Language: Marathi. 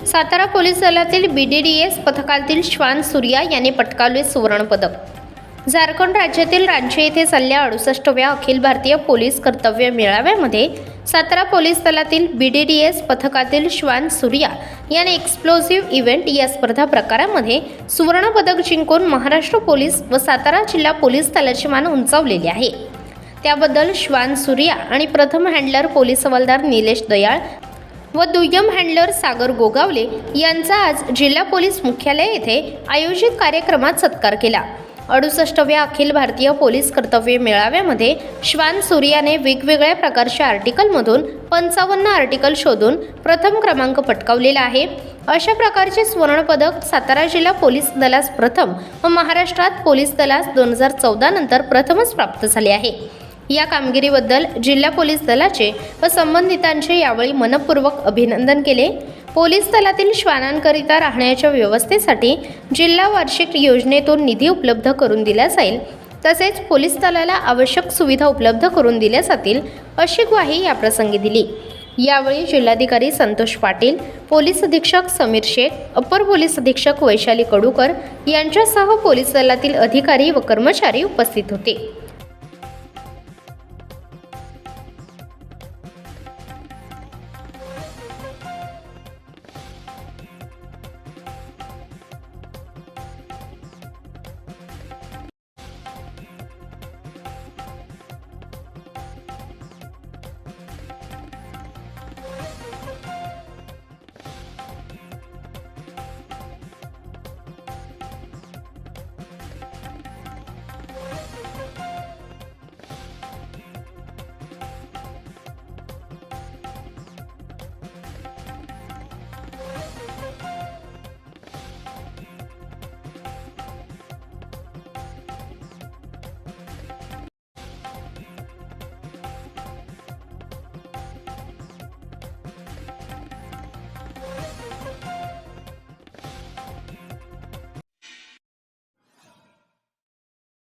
सातारा पोलीस दलातील BDDS पथकातील श्वान सूर्या यांनी पटकावले सुवर्णपदक। झारखंड राज्यातील रांची येथे चाललेल्या 68व्या अखिल भारतीय पोलीस कर्तव्य मेळाव्यामध्ये सातारा पोलीस दलातील BDDS पथकातील श्वान सूर्या याने एक्सप्लोसिव्ह इव्हेंट या स्पर्धा प्रकारामध्ये सुवर्णपदक जिंकून महाराष्ट्र पोलीस व सातारा जिल्हा पोलीस दलाची मान उंचावलेली आहे। त्याबद्दल श्वान सूर्या आणि प्रथम हँडलर पोलीस हवालदार निलेश दयाळ व दुय्यम हँडलर सागर गोगावले यांचा आज जिल्हा पोलीस मुख्यालय येथे आयोजित कार्यक्रमात सत्कार केला। 68व्या अखिल भारतीय पोलीस कर्तव्य मेळाव्यामध्ये श्वान सूर्याने वेगवेगळ्या प्रकारच्या आर्टिकलमधून 55 आर्टिकल शोधून प्रथम क्रमांक पटकावलेला आहे। अशा प्रकारचे सुवर्णपदक सातारा जिल्हा पोलीस दलास प्रथम व महाराष्ट्रात पोलीस दलास 2014 नंतर प्रथमच प्राप्त झाले आहे। या कामगिरीबद्दल जिल्हा पोलीस दलाचे व संबंधितांचे यावेळी मनपूर्वक अभिनंदन केले। पोलीस दलातील श्वानांकरिता राहण्याच्या व्यवस्थेसाठी जिल्हा वार्षिक योजनेतून निधी उपलब्ध करून दिला जाईल, तसेच पोलीस दलाला आवश्यक सुविधा उपलब्ध करून दिल्या जातील अशी ग्वाही याप्रसंगी दिली। यावेळी जिल्हाधिकारी संतोष पाटील, पोलीस अधीक्षक समीर शेख, अप्पर पोलीस अधीक्षक वैशाली कडूकर यांच्यासह पोलीस दलातील अधिकारी व कर्मचारी उपस्थित होते।